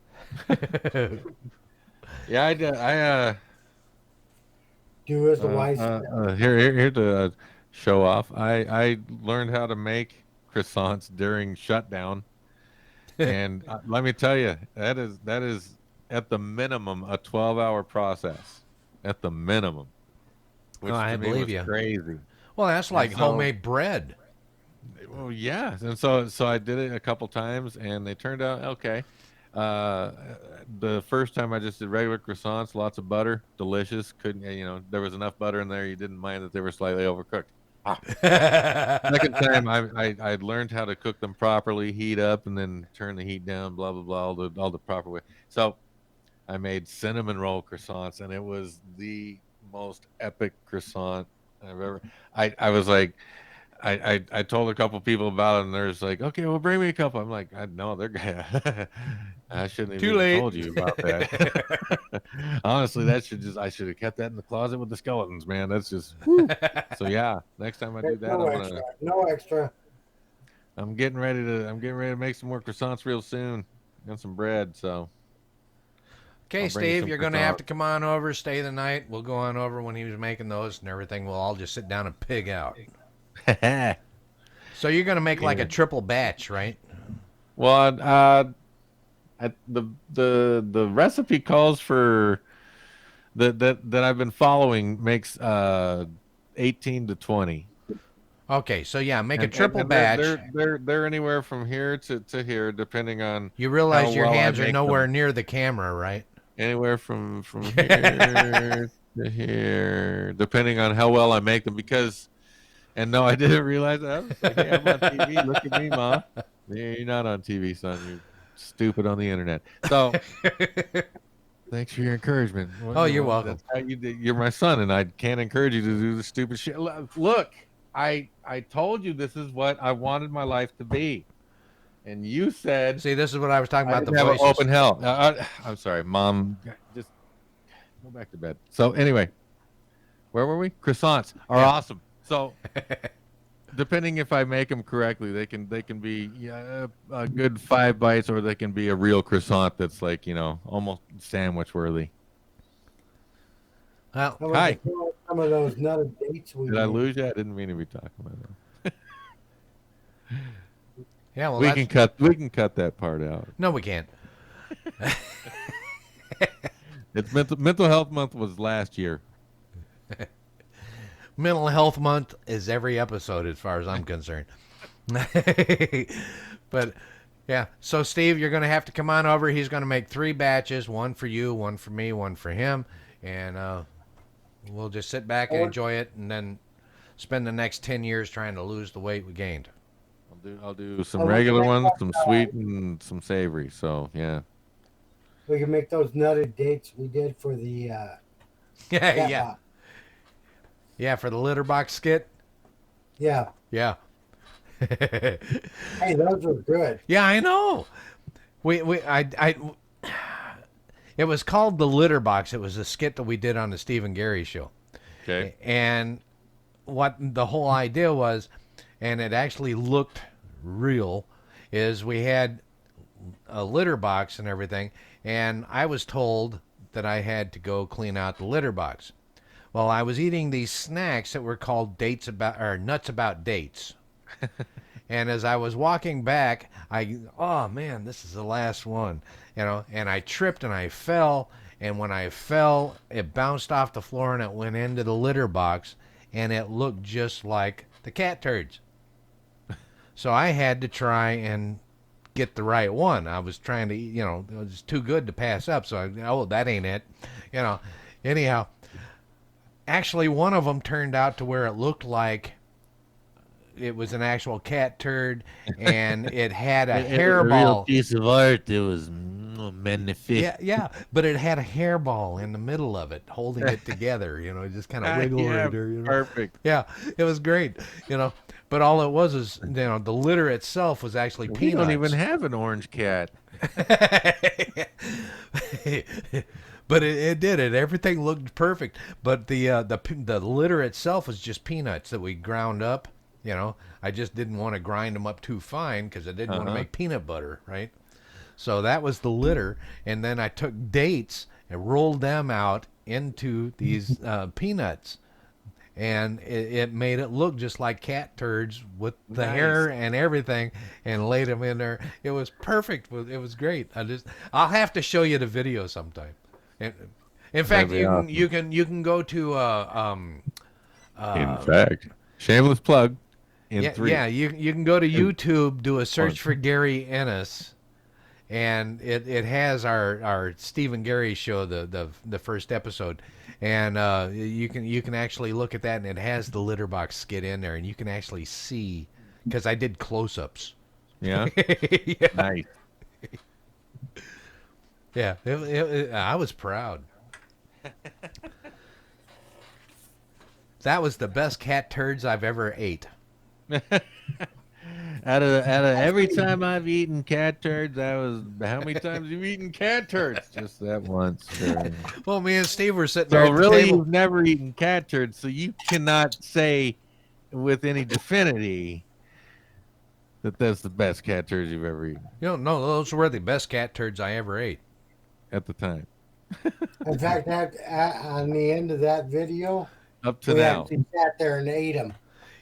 Yeah, I did. Do as the wise. Here to show off. I learned how to make croissants during shutdown, and let me tell you, that is at the minimum a 12-hour process, at the minimum, which I to me believe was you. crazy. Well, that's like so- homemade bread. Well, yeah, and so I did it a couple times, and they turned out okay. The first time I just did regular croissants, lots of butter, delicious. Couldn't there was enough butter in there. You didn't mind that they were slightly overcooked. Second time I learned how to cook them properly, heat up, and then turn the heat down. Blah blah blah, all the proper way. So I made cinnamon roll croissants, and it was the most epic croissant I've ever. I was like. I told a couple people about it, and they're just like, "Okay, well, bring me a couple." I'm like, "No, they're I shouldn't have Too even late. told you about that." Honestly, I should have kept that in the closet with the skeletons, man. That's just so. Yeah, next time I do that, No extra. I'm getting ready to make some more croissants real soon and some bread. So Okay, I'll bring you Steve, some you're going to have croissants. to come on over, stay the night. We'll go on over when he was making those and everything. We'll all just sit down and pig out. So you're going to make like a triple batch, right? Well, the recipe calls for that I've been following makes 18 to 20. Okay, so yeah, make a And- triple and batch. They're anywhere from here to here, depending on You realize how your well I hands are make nowhere them. near the camera, right? Anywhere from here to here, depending on how well I make them. Because, and no, I didn't realize that. I was like, hey, I'm on TV. Look at me, Mom. Yeah, you're not on TV, son. You're stupid on the internet. So, thanks for your encouragement. Well, Oh, you're welcome. that's how you're my son, and I can't encourage you to do the stupid shit. Look, I told you this is what I wanted my life to be, and you said See, this is what I was talking I about, the didn't have an voices. open hell. I'm sorry, Mom. Just go back to bed. So anyway, where were we? Croissants are Yeah. awesome. So, depending if I make them correctly, they can be a good 5 bites, or they can be a real croissant that's like almost sandwich worthy. Well, How about Hi. some of those nutted dates we Did I made? lose you? I didn't mean to be talking about that. yeah. Well, We that's can cut that part out. no, we can't. It's mental health month was last year. Mental Health Month is every episode, as far as I'm concerned. But yeah, so Steve, you're going to have to come on over. He's going to make 3 batches, one for you, one for me, one for him, and we'll just sit back and enjoy it, and then spend the next 10 years trying to lose the weight we gained. I'll do some regular ones, some sweet, and some savory. So yeah. We can make those nutted dates we did for the cat yeah, box. yeah, for the litter box skit. Yeah. Yeah. Hey, those were good. Yeah, I know. It was called the litter box. It was a skit that we did on the Stephen Gary show. Okay. And what the whole idea was, and it actually looked real, is we had a litter box and everything, and I was told that I had to go clean out the litter box. Well, I was eating these snacks that were called nuts about dates. And as I was walking back, oh man, this is the last one, and I tripped and I fell, and when I fell, it bounced off the floor and it went into the litter box, and it looked just like the cat turds. So I had to try and get the right one. I was trying to, it was too good to pass up. So that ain't it, Anyhow, actually, one of them turned out to where it looked like it was an actual cat turd, and it had a hairball. A real piece of art. It was magnificent. Yeah, but it had a hairball in the middle of it, holding it together. Just kind of wiggling Yeah, there. perfect. Yeah, it was great. But all it was is, the litter itself was actually We peanuts. don't even have an orange cat. But it did it. Everything looked perfect. But the litter itself was just peanuts that we ground up. I just didn't want to grind them up too fine because I didn't want to make peanut butter, right? So that was the litter, and then I took dates and rolled them out into these peanuts, and it made it look just like cat turds with the hair and everything, and laid them in there. It was perfect. It was great. I'll have to show you the video sometime. In fact, you can go to in fact, shameless plug. You can go to YouTube, do a search for Gary Ennis, and it has our Stephen Gary show, the first episode, and you can actually look at that, and it has the litter box skit in there, and you can actually see, because I did close-ups. Yeah. Yeah. Nice. Yeah, I was proud. That was the best cat turds I've ever ate. out of every time I've eaten cat turds, how many times you've eaten cat turds? Just that once. Sure. Well, me and Steve were sitting there So at the really, table. you've never eaten cat turds, so you cannot say with any definity that that's the best cat turds you've ever eaten. No, those were the best cat turds I ever ate. At the time. In fact, on the end of that video, Up to we now. actually sat there and ate them.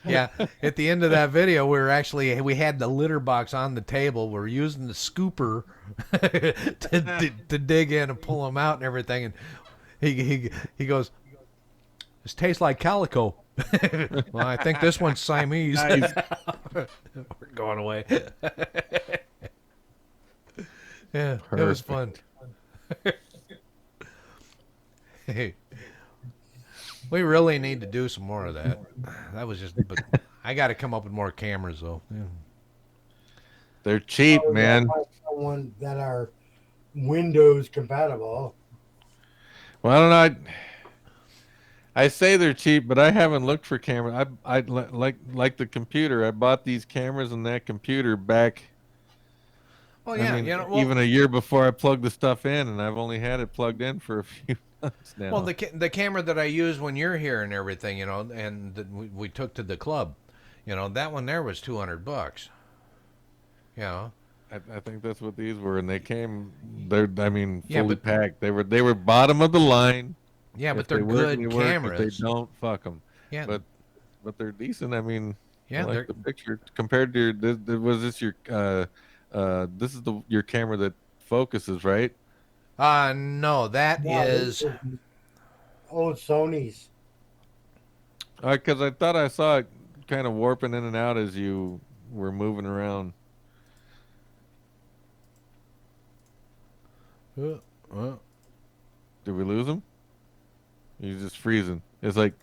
Yeah, at the end of that video, we had the litter box on the table. We're using the scooper to dig in and pull them out and everything. And he goes, "This tastes like calico." Well, I think this one's Siamese. Nice. We're going away. Yeah, it was fun. Hey. We really need to do some more of that. That was just, but I got to come up with more cameras though. Yeah. They're cheap, man. Someone that are Windows compatible. Well, I don't know. I say they're cheap, but I haven't looked for cameras. I like the computer. I bought these cameras and that computer back Oh I yeah, mean, you know, well, even a year before I plugged the stuff in, and I've only had it plugged in for a few months well, now. the camera that I use when you're here and everything, you know, and that we took to the club, you know, that one there was $200. You know, I think that's what these were, and they came. They're, I mean, yeah, fully but packed. They were bottom of the line. yeah, but If they're they work, they good work. If they cameras. don't, fuck them. Yeah, But they're decent. I mean, I yeah, like they're the picture compared to your. Was this your this is the your camera that focuses, right? no, that No, is these are old Sony's. Because I thought I saw it kind of warping in and out as you were moving around. uh, uh, Did we lose him? He's just freezing. It's like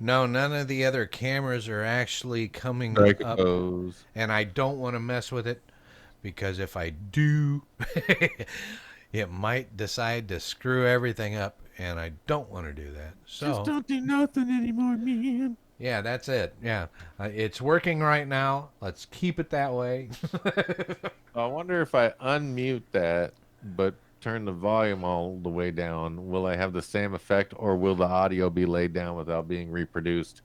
no, none of the other cameras are actually coming strike a up, pose. and I don't want to mess with it because if I do, it might decide to screw everything up, and I don't want to do that. Just So, don't do nothing anymore, man. yeah, that's it. Yeah, it's working right now. Let's keep it that way. I wonder if I unmute that, but turn the volume all the way down, will I have the same effect, or will the audio be laid down without being reproduced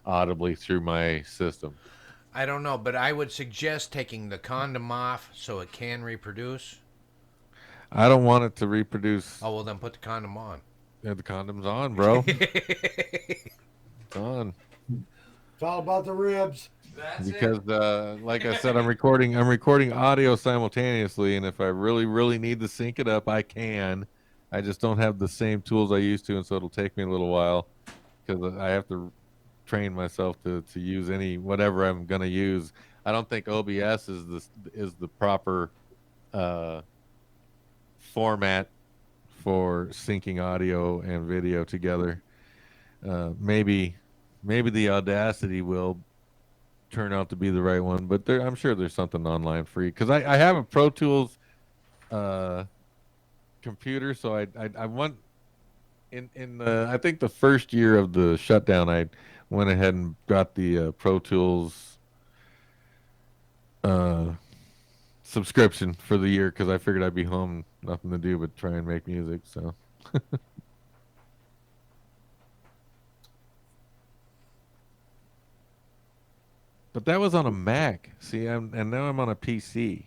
audibly through my system? I don't know, but I would suggest taking the condom off so it can reproduce. I don't want it to reproduce. Oh well, then put the condom on. Yeah, the condom's on, bro. It's on. It's all about the ribs. That's Because like I said, I'm recording audio simultaneously, and if I really really need to sync it up, I can. I just don't have the same tools I used to, and so it'll take me a little while because I have to train myself to use any whatever I'm going to use. I don't think OBS is the proper uh, format for syncing audio and video together. Maybe the Audacity will turn out to be the right one, but I'm sure there's something online free because I have a Pro Tools uh, computer, so I want in I think the first year of the shutdown, I went ahead and got the Pro Tools uh, subscription for the year because I figured I'd be home, nothing to do but try and make music. So, but that was on a Mac. See, and now I'm on a PC.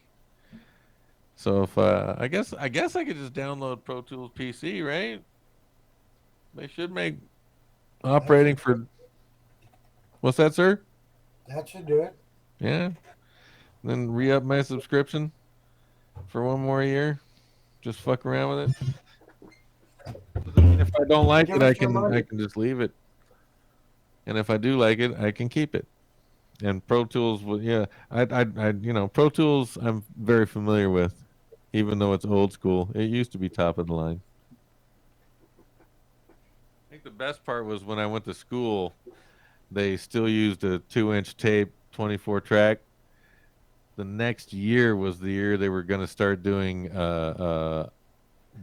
So if I guess I could just download Pro Tools PC, right? They should make That operating should, for what's that, sir? that should do it. Yeah. Then re-up my subscription for one more year. Just fuck around with it. Doesn't mean if I don't like Give it, I us your can money. I can just leave it. And if I do like it, I can keep it. And Pro Tools, yeah, Pro Tools, I'm very familiar with, even though it's old school. It used to be top of the line. I think the best part was when I went to school, they still used a 2-inch tape, 24 track. The next year was the year they were going to start doing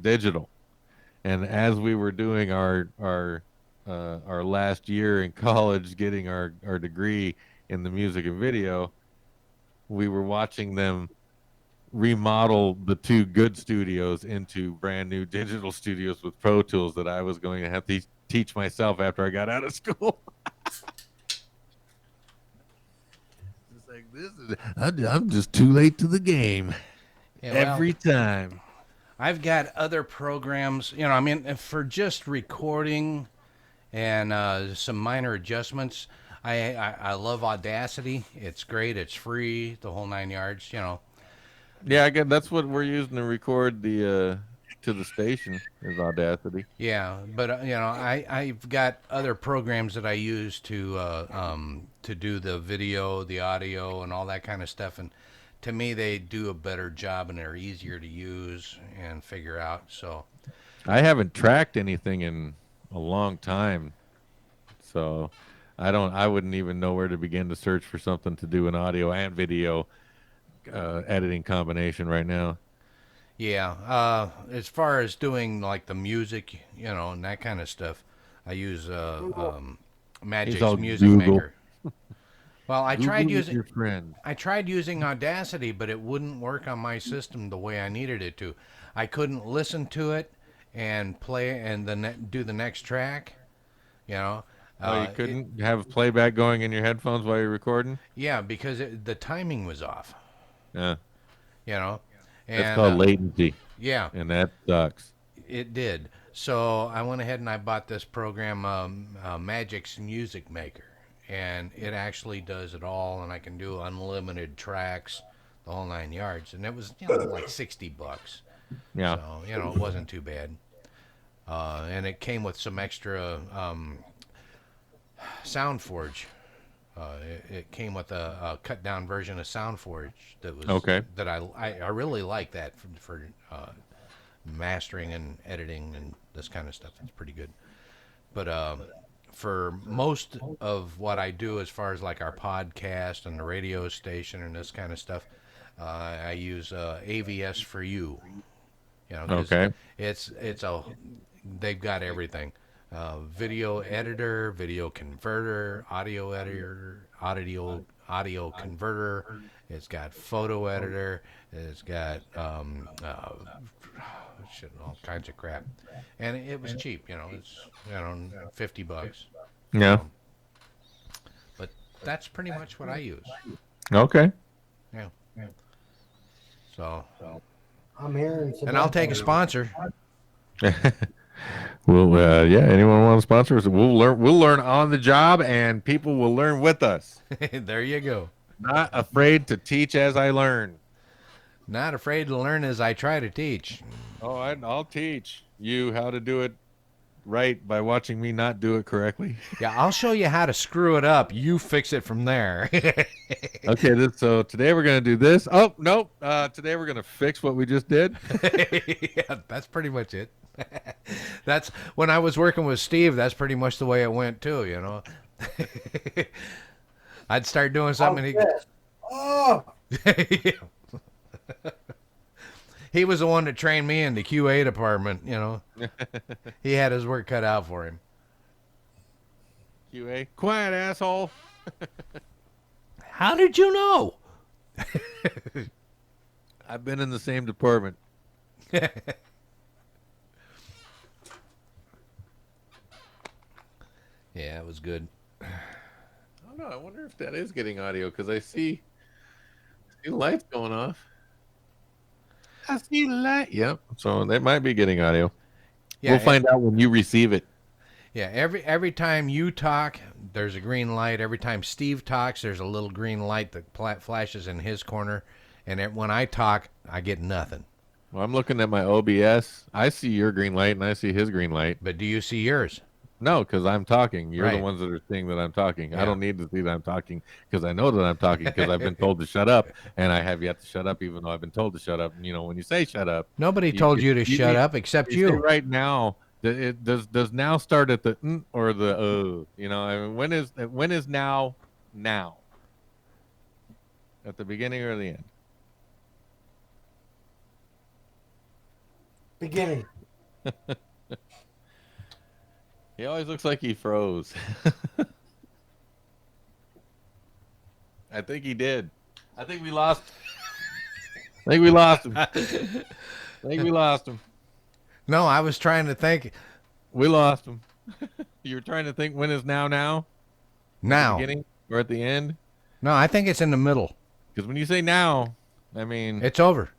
digital. And as we were doing our last year in college, getting our degree in the music and video, we were watching them remodel the two good studios into brand new digital studios with Pro Tools that I was going to have to teach myself after I got out of school. It's like I'm just too late to the game yeah. Well, every time. I've got other programs. You know, I mean, for just recording and some minor adjustments. I love Audacity. It's great. It's free. The whole 9 yards. You know. Yeah, I get that's what we're using to record the to the station is Audacity. Yeah, but you know, I've got other programs that I use to do the video, the audio, and all that kind of stuff. And to me, they do a better job and they're easier to use and figure out. So I haven't tracked anything in a long time, so I wouldn't even know where to begin to search for something to do an audio and video editing combination right now. yeah, as far as doing like the music, you know, and that kind of stuff, I use He's Magic's all Music Google. Maker. Well, Google is your friend. I tried using Audacity, but it wouldn't work on my system the way I needed it to. I couldn't listen to it and play and then do the next track. You know, Oh, you couldn't have playback going in your headphones while you're recording? yeah, because the timing was off. Yeah. You know, That's and called latency, yeah, and that sucks. it did. So I went ahead and I bought this program, Magic's Music Maker, and it actually does it all, and I can do unlimited tracks, the whole 9 yards, and it was like $60. Yeah. So it wasn't too bad, and it came with some extra SoundForge. It came with a cut down version of SoundForge that was Okay. that I really like that for mastering and editing and this kind of stuff. It's pretty good. But for most of what I do, as far as like our podcast and the radio station and this kind of stuff, I use AVS for You. 'Cause Okay. they've got everything. Video editor, video converter, audio editor, audio converter. It's got photo editor. It's got all kinds of crap, and it was cheap. It's $50. Yeah. But that's pretty much what I use. Okay. Yeah. So, I'm hearing some. and I'll take a sponsor. Well, yeah. Anyone want to sponsor us? We'll learn. We'll learn on the job, and people will learn with us. There you go. Not afraid to teach as I learn. Not afraid to learn as I try to teach. Oh, I'll teach you how to do it right by watching me not do it correctly. Yeah, I'll show you how to screw it up. You fix it from there. Okay, so today we're gonna do this. Oh nope. Today we're gonna fix what we just did. Yeah, that's pretty much it. That's when I was working with Steve. That's pretty much the way it went too. I'd start doing something. Oh, He was the one that trained me in the QA department. He had his work cut out for him. QA, quiet asshole. How did you know? I've been in the same department. Yeah, it was good. I don't know. I wonder if that is getting audio because I see lights going off. I see light. Yep. So that might be getting audio. Yeah, We'll find out when you receive it. Yeah, every time you talk, there's a green light. Every time Steve talks, there's a little green light that flashes in his corner. And when I talk, I get nothing. Well, I'm looking at my OBS. I see your green light and I see his green light. But do you see yours? No, because I'm talking. You're the Right. ones that are seeing that I'm talking. Yeah. I don't need to see that I'm talking because I know that I'm talking because I've been told to shut up, and I have yet to shut up, even though I've been told to shut up. And, when you say shut up, Nobody told you to shut up except you you. say right now. It does now start at the or the I mean, when is now at the beginning or the end? beginning. He always looks like he froze. I think he did. I think we lost. I think we lost him. I think we lost him. No, I was trying to think. We lost him. You were trying to think when is now? At Now. the beginning or at the end? No, I think it's in the middle. Because when you say now, I mean It's over.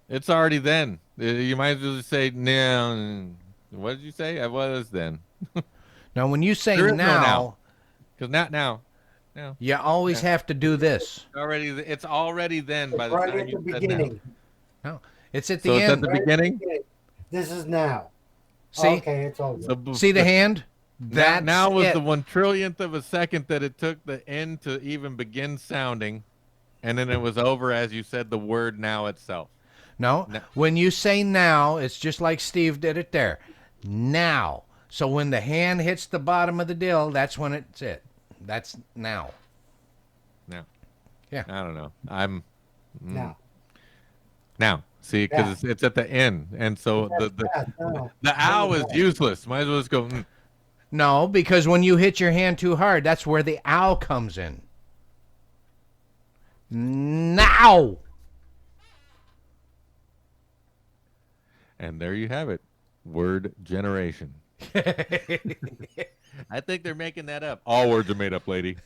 it's already then. You might as well just say now. What did you say? I was then. Now, when you say There is no now, now. Because not now. No. you always have to do this. It's already then by the Right time at the you said now. beginning. No, it's at the So it's at end. the beginning? This is now. See? Okay, it's over. So See the hand? that now was it. the 1/1,000,000th of a second that it took the end to even begin sounding, and then it was over as you said the word now itself. No, when you say now, it's just like Steve did it there. Now. So when the hand hits the bottom of the dill, that's when it's it. That's now. Now. Yeah. I don't know. Now. Now. See, because it's at the end, and so the No. ow is useless. Might as well just go. No, because when you hit your hand too hard, that's where the ow comes in. Now. And there you have it. Word generation. I think they're making that up. All words are made up, lady.